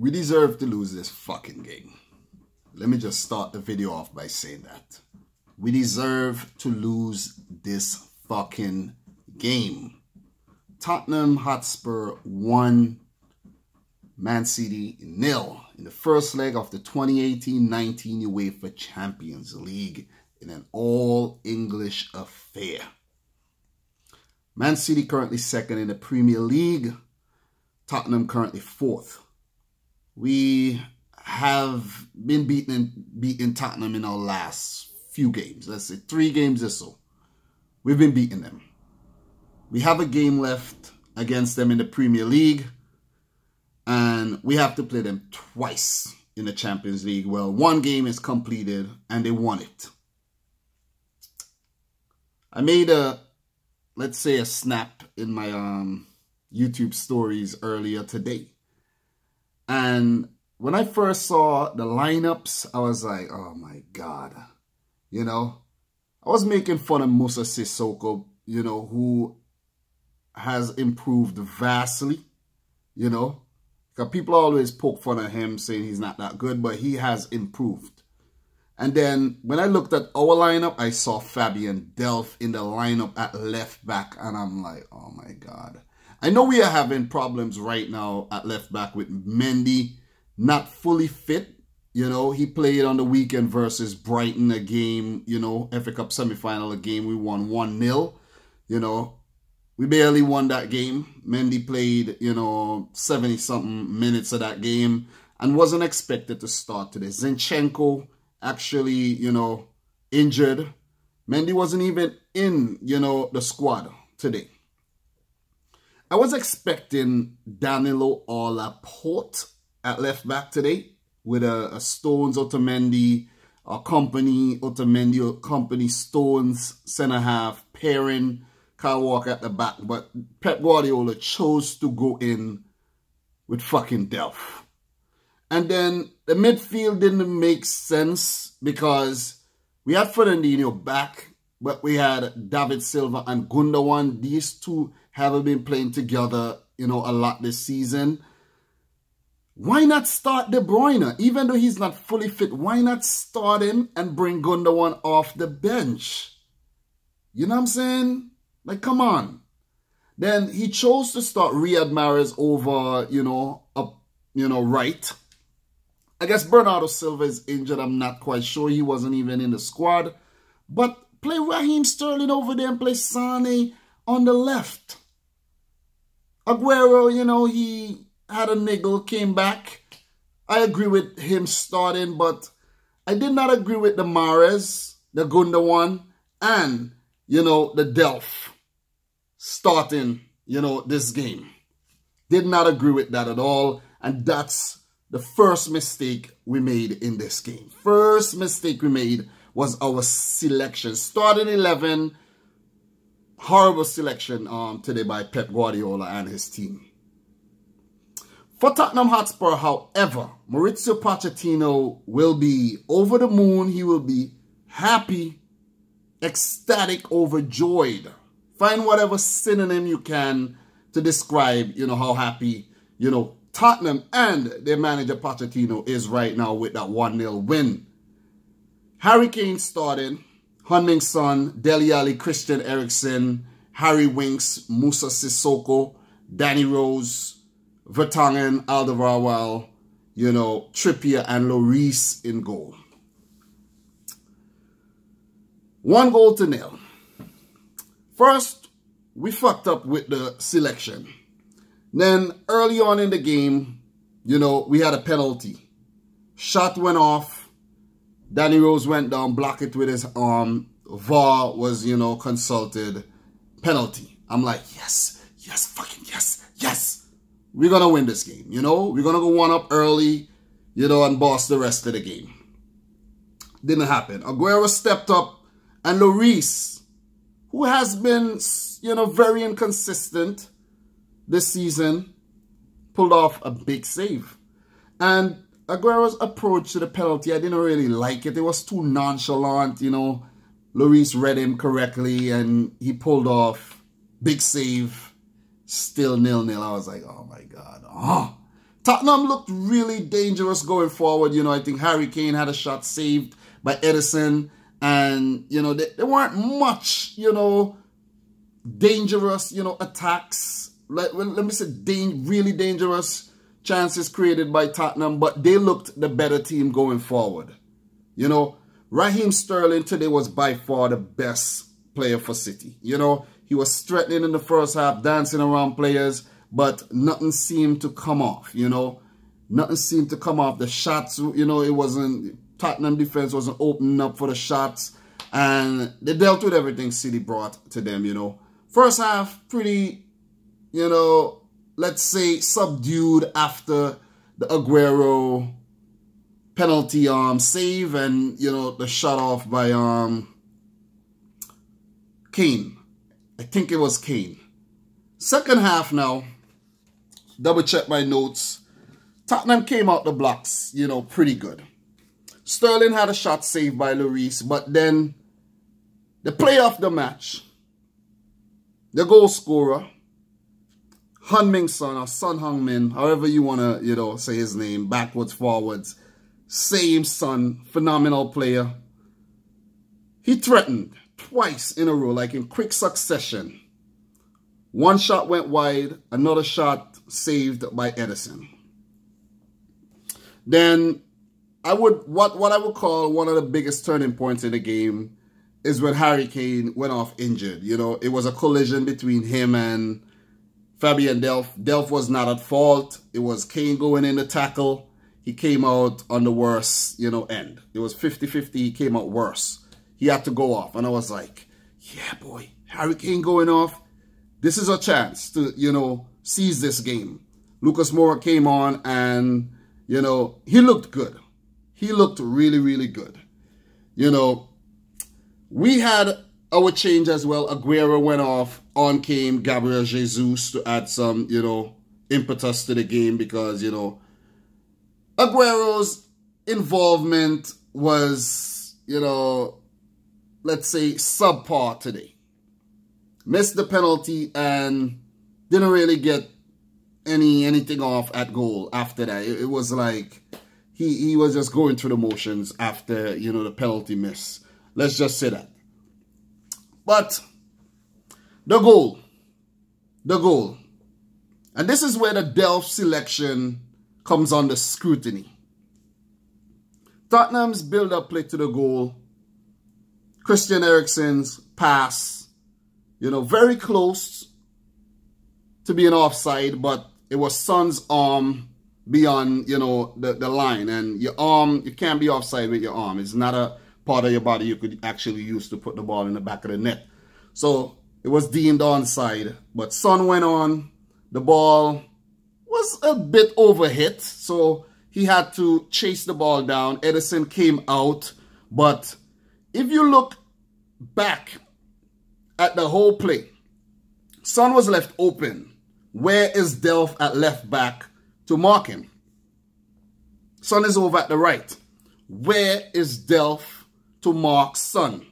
We deserve to lose this fucking game. Let me just start the video off by saying that. We deserve to lose this fucking game. Tottenham Hotspur 1, Man City 0 in the first leg of the 2018-19 UEFA Champions League in an all-English affair. Man City currently second in the Premier League. Tottenham currently fourth. We have been beating Tottenham in our last few games. Let's say 3 games or so. We've been beating them. We have a game left against them in the Premier League. And we have to play them twice in the Champions League. Well, 1 game is completed and they won it. I made let's say a snap in my YouTube stories earlier today. And when I first saw the lineups, I was like, oh my God. You know, I was making fun of Moussa Sissoko, you know, who has improved vastly, you know. Because people always poke fun of him saying he's not that good, but he has improved. And then when I looked at our lineup, I saw Fabian Delph in the lineup at left back. And I'm like, oh my God. I know we are having problems right now at left back with Mendy not fully fit. You know, he played on the weekend versus Brighton, a game, you know, FA Cup semi-final, a game we won 1-0. You know, we barely won that game. Mendy played, you know, 70-something minutes of that game and wasn't expected to start today. Zinchenko actually, you know, injured. Mendy wasn't even in, you know, the squad today. I was expecting Danilo or Laporte at left back today with a Stones, Otamendi, or Company, Otamendi, or Company, Stones, centre half, pairing, Kyle Walker at the back. But Pep Guardiola chose to go in with fucking Delph. And then the midfield didn't make sense because we had Fernandinho back, but we had David Silva and Gundogan. These two haven't been playing together, you know, a lot this season. Why not start De Bruyne? Even though he's not fully fit, why not start him and bring Gundogan off the bench? You know what I'm saying? Like, come on. Then he chose to start Riyad Mahrez over, you know, up, you know, right. I guess Bernardo Silva is injured. I'm not quite sure. He wasn't even in the squad. But play Raheem Sterling over there and play Sane on the left. Aguero, you know, he had a niggle, came back. I agree with him starting, but I did not agree with the Mahrez, the Gundogan, and, you know, the Delph starting, you know, this game. Did not agree with that at all, and that's the first mistake we made in this game. First mistake we made was our selection. Starting 11, horrible selection today by Pep Guardiola and his team. For Tottenham Hotspur, however, Mauricio Pochettino will be over the moon. He will be happy, ecstatic, overjoyed. Find whatever synonym you can to describe, you know, how happy, you know, Tottenham and their manager Pochettino is right now with that 1-0 win. Harry Kane starting, Heung-min Son, Dele Alli, Christian Eriksen, Harry Winks, Moussa Sissoko, Danny Rose, Vertonghen, Alderweireld, you know, Trippier and Lloris in goal. 1-0. First, we fucked up with the selection. Then, early on in the game, you know, we had a penalty. Shot went off. Danny Rose went down, blocked it with his arm. VAR was, you know, consulted. Penalty. I'm like, yes, yes, fucking yes, yes. We're going to win this game, you know. We're going to go 1 up early, you know, and boss the rest of the game. Didn't happen. Aguero stepped up, and Lloris, who has been, you know, very inconsistent this season, pulled off a big save. And Aguero's approach to the penalty, I didn't really like it. It was too nonchalant, you know. Lloris read him correctly, and he pulled off big save. Still 0-0. I was like, oh my God. Oh, Tottenham looked really dangerous going forward. You know, I think Harry Kane had a shot saved by Edison. And, you know, there weren't much, you know, dangerous, you know, attacks. Let me say really dangerous chances created by Tottenham. But they looked the better team going forward. You know, Raheem Sterling today was by far the best player for City. You know, he was threatening in the first half, dancing around players. But nothing seemed to come off, you know. Nothing seemed to come off. The shots, you know, it wasn't... Tottenham defense wasn't opening up for the shots. And they dealt with everything City brought to them, you know. First half, pretty, you know, let's say subdued after the Aguero penalty save and, you know, the shot off by Kane. I think it was Kane. Second half now... Double check my notes. Tottenham came out the blocks, you know, pretty good. Sterling had a shot saved by Lloris, but then the player of the match, the goal scorer, Heung-min Son, or Son Heung-min, however you want to, you know, say his name, backwards, forwards, same Son, phenomenal player. He threatened twice in a row, like in quick succession. One shot went wide, another shot saved by Edison. Then what I would call one of the biggest turning points in the game is when Harry Kane went off injured. You know, it was a collision between him and Fabian Delph. Delph was not at fault. It was Kane going in to tackle. He came out on the worst, you know, end. It was 50-50. He came out worse. He had to go off. And I was like, yeah, boy, Harry Kane going off. This is a chance to, you know, seize this game. Lucas Moura came on and, you know, he looked good. He looked really, really good. You know, we had our change as well. Aguero went off. On came Gabriel Jesus to add some, you know, impetus to the game because, you know, Aguero's involvement was, you know, let's say subpar today. Missed the penalty and didn't really get anything off at goal after that. It was like he was just going through the motions after, you know, the penalty miss. Let's just say that. But the goal. And this is where the Delph selection comes under scrutiny. Tottenham's build-up play to the goal. Christian Eriksen's pass. You know, very close to being offside, but it was Son's arm beyond, you know, the line. And your arm, you can't be offside with your arm. It's not a part of your body you could actually use to put the ball in the back of the net. So it was deemed onside. But Son went on. The ball was a bit overhit. So he had to chase the ball down. Edison came out. But if you look back at the whole play, Son was left open. Where is Delph at left back to mark him? Son is over at the right. Where is Delph to mark Son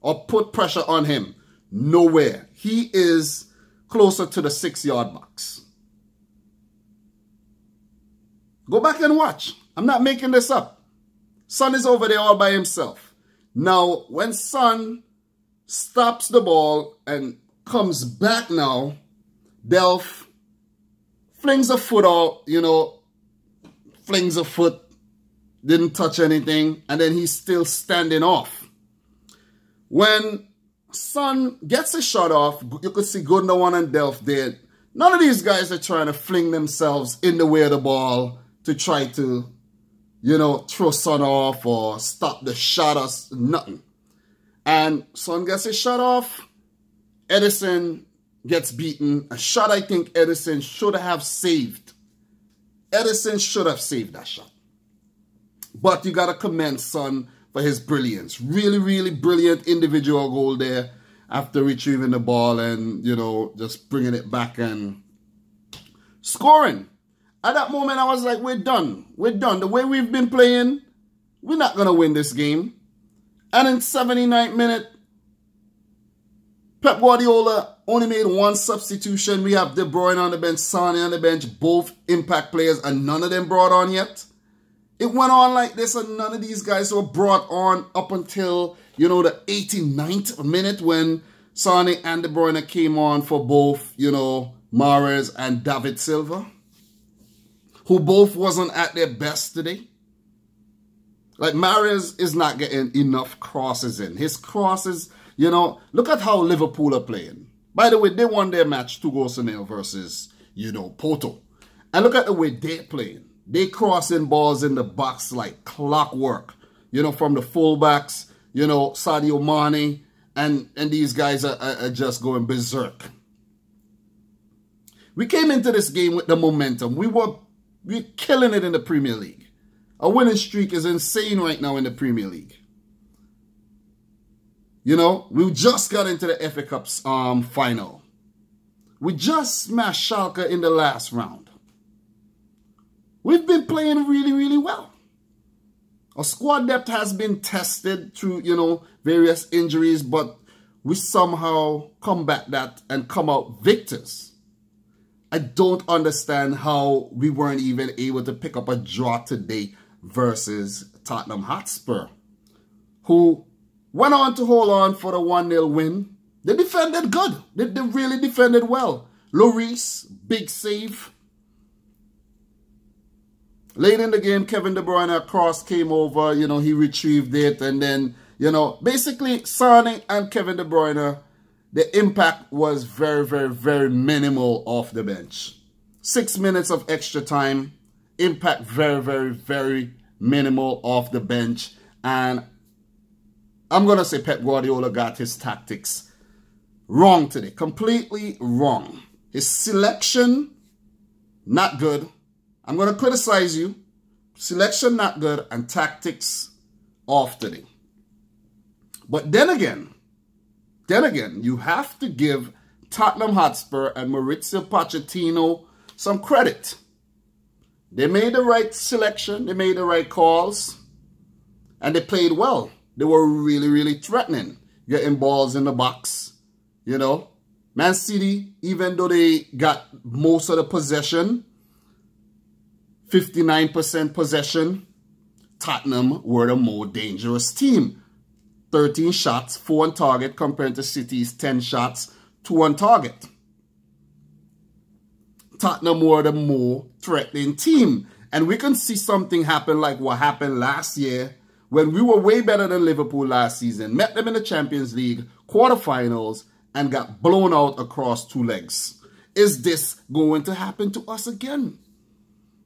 or put pressure on him? Nowhere. He is closer to the 6-yard box. Go back and watch. I'm not making this up. Son is over there all by himself. Now, when Son stops the ball and comes back now, Delph flings a foot out, you know, flings a foot, didn't touch anything, and then he's still standing off. When Son gets a shot off, you could see Gundogan and Delph there. None of these guys are trying to fling themselves in the way of the ball to try to, you know, throw Son off or stop the shot or nothing. And Son gets his shot off. Edison gets beaten. A shot I think Edison should have saved. Edison should have saved that shot. But you got to commend Son for his brilliance. Really, really brilliant individual goal there after retrieving the ball and, you know, just bringing it back and scoring. At that moment, I was like, we're done. We're done. The way we've been playing, we're not going to win this game. And in 79th minute, Pep Guardiola only made one substitution. We have De Bruyne on the bench, Sane on the bench, both impact players, and none of them brought on yet. It went on like this, and none of these guys were brought on up until, you know, the 89th minute when Sane and De Bruyne came on for both, you know, Mahrez and David Silva, who both wasn't at their best today. Like, Mahrez is not getting enough crosses in. His crosses, you know, look at how Liverpool are playing. By the way, they won their match 2-0 versus, you know, Porto. And look at the way they're playing. They crossing balls in the box like clockwork. You know, from the fullbacks, you know, Sadio Mane, and these guys are just going berserk. We came into this game with the momentum. We're killing it in the Premier League. Our winning streak is insane right now in the Premier League. You know, we just got into the FA Cup's final. We just smashed Schalke in the last round. We've been playing really, really well. Our squad depth has been tested through, you know, various injuries, but we somehow combat that and come out victors. I don't understand how we weren't even able to pick up a draw today versus Tottenham Hotspur, who went on to hold on for the 1-0 win. They defended good. They really defended well. Lloris, big save. Late in the game, Kevin De Bruyne cross came over. You know, he retrieved it. And then, you know, basically, Sane and Kevin De Bruyne, the impact was very, very, very minimal off the bench. 6 minutes of extra time. Impact very, very, very minimal off the bench. And I'm going to say Pep Guardiola got his tactics wrong today. Completely wrong. His selection, not good. I'm going to criticize you. Selection, not good. And tactics, off today. But then again, you have to give Tottenham Hotspur and Maurizio Pochettino some credit. They made the right selection. They made the right calls. And they played well. They were really, really threatening. Getting balls in the box. You know. Man City, even though they got most of the possession, 59% possession, Tottenham were the more dangerous team. 13 shots, 4 on target, compared to City's 10 shots, 2 on target. Tottenham were the more threatening team. And we can see something happen like what happened last year when we were way better than Liverpool last season. Met them in the Champions League, quarterfinals, and got blown out across 2 legs. Is this going to happen to us again?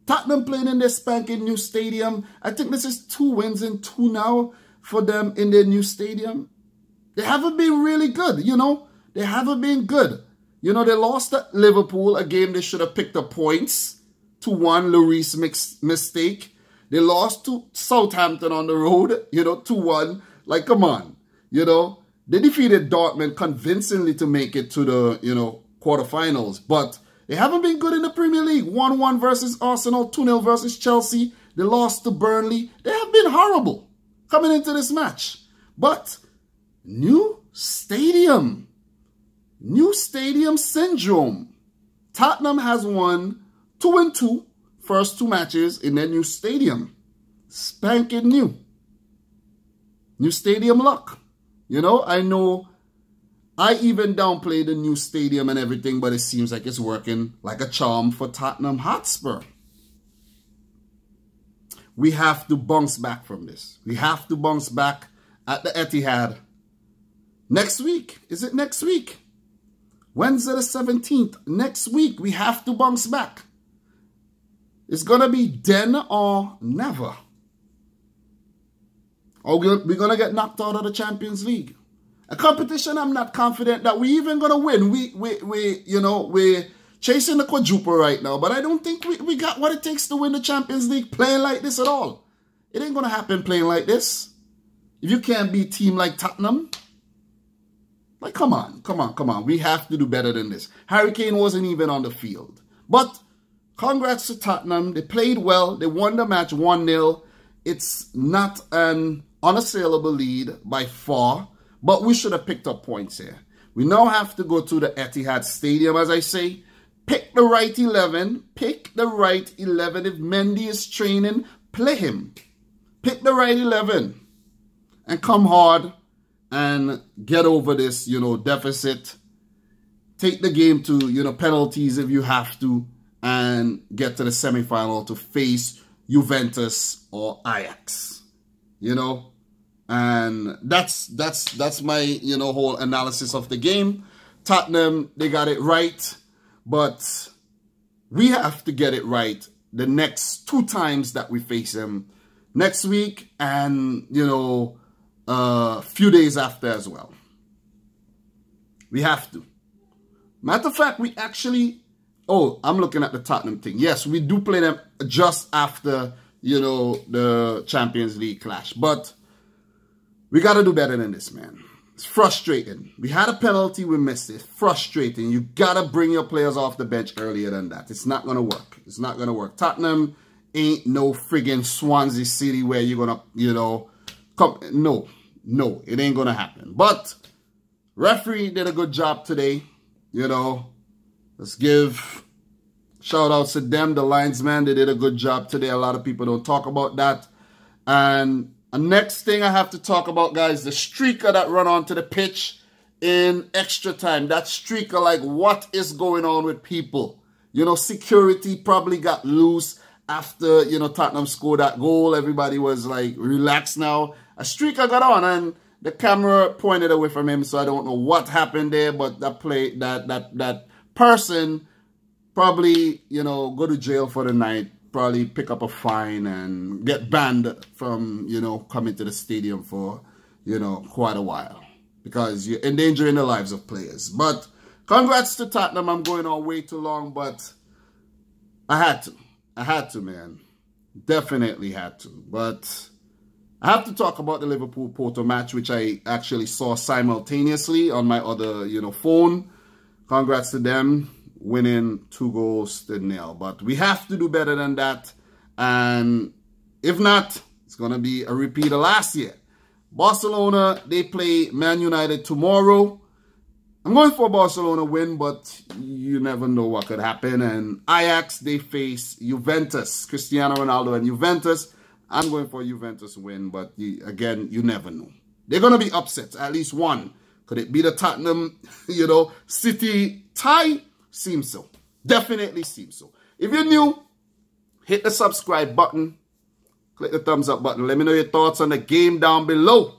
Tottenham playing in their spanking new stadium. I think this is 2 wins in 2 now for them in their new stadium. They haven't been really good, you know. They haven't been good. You know, they lost at Liverpool, a game they should have picked up points. 2-1, Lloris mistake. They lost to Southampton on the road, you know, 2-1. Like, come on, you know. They defeated Dortmund convincingly to make it to the, you know, quarterfinals. But they haven't been good in the Premier League. 1-1 versus Arsenal, 2-0 versus Chelsea. They lost to Burnley. They have been horrible coming into this match. But new stadium. New stadium syndrome. Tottenham has won 2-2 first 2 matches in their new stadium. Spanking new. New stadium luck. You know I even downplay the new stadium and everything, but it seems like it's working like a charm for Tottenham Hotspur. We have to bounce back from this. We have to bounce back at the Etihad. Next week. Is it next week? Wednesday the 17th. Next week, we have to bounce back. It's going to be then or never. Or we're going to get knocked out of the Champions League. A competition I'm not confident that we're even going to win. We're chasing the quadruple right now, but I don't think we got what it takes to win the Champions League playing like this at all. It ain't going to happen playing like this. If you can't beat a team like Tottenham, like, come on. We have to do better than this. Harry Kane wasn't even on the field. But congrats to Tottenham. They played well. They won the match 1-0. It's not an unassailable lead by far, but we should have picked up points here. We now have to go to the Etihad Stadium, as I say. Pick the right 11. Pick the right 11. If Mendy is training, play him. Pick the right 11. And come hard and get over this, deficit. Take the game to, penalties if you have to. And get to the semi-final to face Juventus or Ajax. And that's my, whole analysis of the game. Tottenham, they got it right. But we have to get it right the next 2 times that we face them. Next week and, a few days after as well. We have to. Matter of fact, we actually... Oh, I'm looking at the Tottenham thing. Yes, we do play them just after, the Champions League clash. But we got to do better than this, man. It's frustrating. We had a penalty, we missed it. Frustrating. You got to bring your players off the bench earlier than that. It's not going to work. It's not going to work. Tottenham ain't no friggin' Swansea City where you're going to, come. No, it ain't going to happen. But referee did a good job today, Let's give shout outs to them, the linesman. They did a good job today. A lot of people don't talk about that. And the next thing I have to talk about, guys, the streaker that run onto the pitch in extra time. That streaker, like, what is going on with people? Security probably got loose after, Tottenham scored that goal. Everybody was, like, relaxed now. A streaker got on and the camera pointed away from him, so I don't know what happened there, but that person probably, go to jail for the night, probably pick up a fine and get banned from, coming to the stadium for, quite a while. Because you're endangering the lives of players. But congrats to Tottenham. I'm going on way too long, but I had to. I had to, man. Definitely had to. But I have to talk about the Liverpool-Porto match, which I actually saw simultaneously on my other, phone. Congrats to them, winning 2-0. But we have to do better than that. And if not, it's going to be a repeat of last year. Barcelona, they play Man United tomorrow. I'm going for a Barcelona win, but you never know what could happen. And Ajax, they face Juventus. Cristiano Ronaldo and Juventus. I'm going for a Juventus win, but again, you never know. They're going to be upsets, at least one. Could it be the Tottenham, City tie? Seems so. Definitely seems so. If you're new, hit the subscribe button. Click the thumbs up button. Let me know your thoughts on the game down below.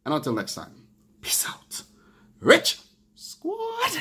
And until next time, peace out. Rich Squad.